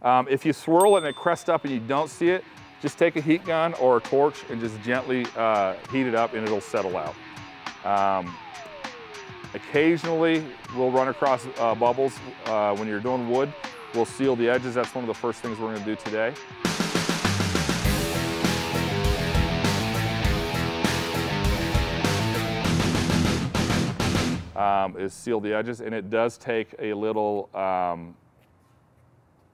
If you swirl it and it crests up and you don't see it, just take a heat gun or a torch and just gently heat it up and it'll settle out. Occasionally, we'll run across bubbles when you're doing wood. We'll seal the edges. That's one of the first things we're going to do today. Is seal the edges, and it does take a little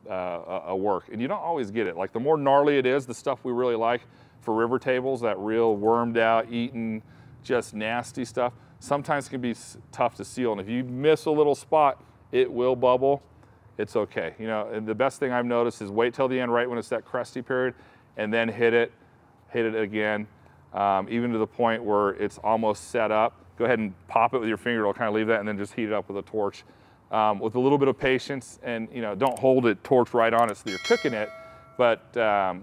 work, and you don't always get it. Like the more gnarly it is, the stuff we really like for river tables, that real wormed out, eaten, just nasty stuff, sometimes can be tough to seal, and if you miss a little spot, it will bubble. It's okay. You know, and the best thing I've noticed is wait till the end, right when it's that crusty period, and then hit it again, even to the point where it's almost set up. Go ahead and pop it with your finger. It'll kind of leave that, and then just heat it up with a torch. With a little bit of patience, and don't hold it torch right on it so that you're cooking it, but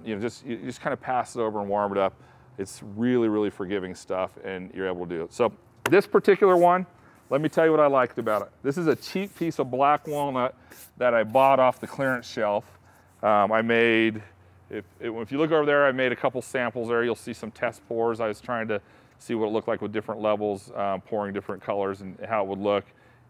you just kind of pass it over and warm it up. It's really, really forgiving stuff, and you're able to do it. So this particular one, let me tell you what I liked about it. This is a cheap piece of black walnut that I bought off the clearance shelf. I made, if you look over there, I made a couple samples there. You'll see some test pours. I was trying to see what it looked like with different levels, pouring different colors and how it would look.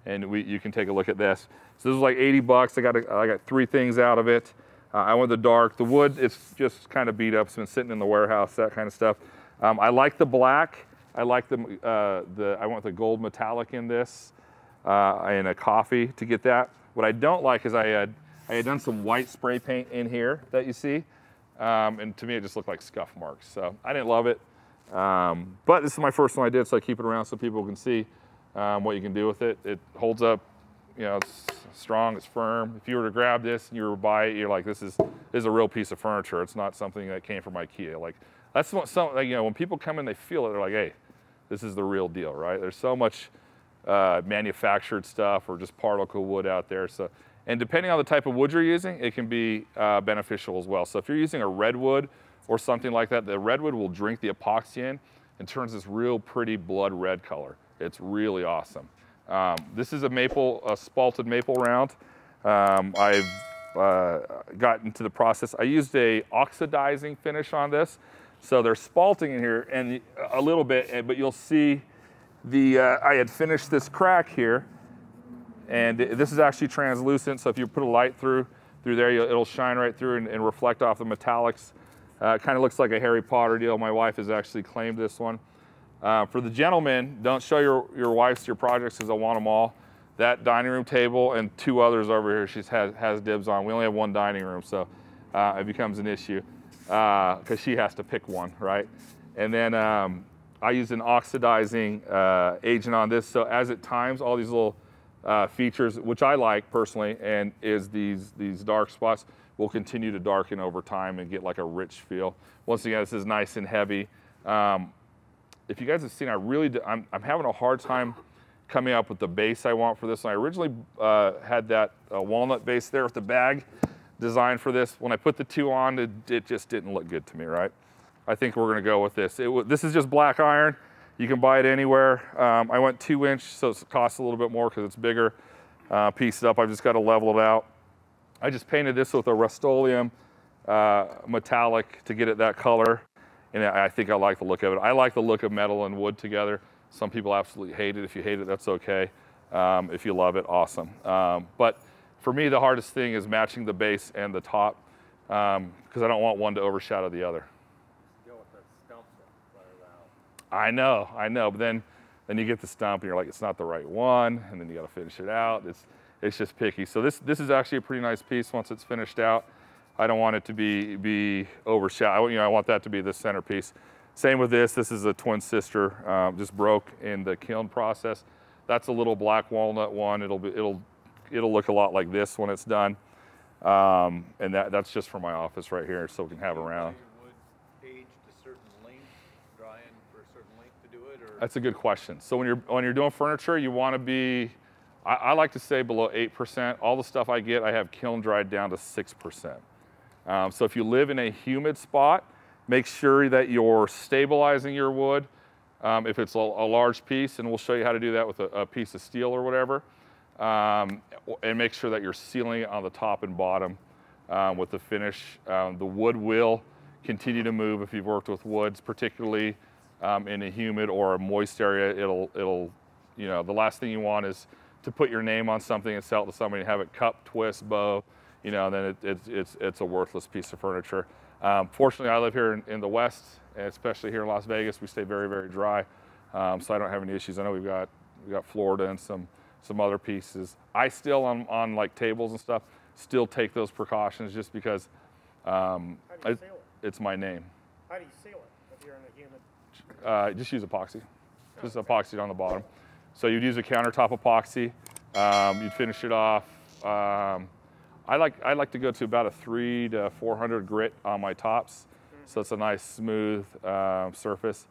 And you can take a look at this. So this was like 80 bucks. I got 3 things out of it. I went the dark. The wood, it's just kind of beat up. It's been sitting in the warehouse, that kind of stuff. I like the black. I like I went with the gold metallic in this, and a coffee to get that. What I don't like is I had done some white spray paint in here that you see, and to me it just looked like scuff marks. So I didn't love it, but this is my first one I did, so I keep it around so people can see what you can do with it. It holds up, it's strong, it's firm. If you were to grab this and you were to buy it, you're like, this is a real piece of furniture. It's not something that came from IKEA. Like that's what when people come in, they feel it. They're like, hey, this is the real deal, right? There's so much manufactured stuff or just particle wood out there. So, and depending on the type of wood you're using, it can be beneficial as well. So if you're using a redwood or something like that, the redwood will drink the epoxy in and turns this real pretty blood red color. It's really awesome. This is a spalted maple round. I've gotten into the process. I used a oxidizing finish on this. So there's spalting in here and a little bit, but you'll see I had finished this crack here, and this is actually translucent. So if you put a light through there, it'll shine right through and reflect off the metallics. It kind of looks like a Harry Potter deal. My wife has actually claimed this one. For the gentlemen, don't show your wives your projects because they'll want them all. That dining room table and 2 others over here she has dibs on. We only have 1 dining room, so it becomes an issue because she has to pick one, right? And then I use an oxidizing agent on this, so as it times, all these little features, which I like personally, and is these dark spots will continue to darken over time and get like a rich feel. Once again, this is nice and heavy. If you guys have seen, I'm having a hard time coming up with the base I want for this one. I originally had that walnut base there with the bag designed for this. When I put the 2 on, it just didn't look good to me, right? I think we're gonna go with this. This is just black iron. You can buy it anywhere. I went 2-inch, so it costs a little bit more because it's bigger. Piece it up, I've just got to level it out. I just painted this with a Rust-Oleum metallic to get it that color. And I think I like the look of it. I like the look of metal and wood together. Some people absolutely hate it. If you hate it, that's okay. If you love it, awesome. But for me, the hardest thing is matching the base and the top because I don't want one to overshadow the other. Go with that stump right around. I know, but then you get the stump and you're like, it's not the right one, and then you got to finish it out. It's just picky. So this is actually a pretty nice piece once it's finished out. I don't want it to be overshadowed. I want that to be the centerpiece. Same with this. This is a twin sister, just broke in the kiln process. That's a little black walnut one. It'll look a lot like this when it's done. And that's just for my office right here, so we can have around. Wood aged a certain length, dry in for a certain length to do it, or? That's a good question. So when you're doing furniture, you want to be, I like to say below 8%. All the stuff I get, I have kiln dried down to 6%. So if you live in a humid spot, make sure that you're stabilizing your wood. If it's a large piece, and we'll show you how to do that with a piece of steel or whatever, and make sure that you're sealing it on the top and bottom with the finish. The wood will continue to move if you've worked with woods, particularly in a humid or a moist area. It'll, you know, the last thing you want is to put your name on something and sell it to somebody and have it cup, twist, bow, you know, then it's a worthless piece of furniture. Fortunately, I live here in the West, and especially here in Las Vegas. We stay very, very dry, so I don't have any issues. I know we've got Florida and some other pieces. I still on like tables and stuff still take those precautions just because How do you seal it? it's my name. How do you seal it if you're in a humid? Just use epoxy, just epoxy on the bottom. So you'd use a countertop epoxy. You'd finish it off. I like to go to about a 300 to 400 grit on my tops, so it's a nice smooth surface.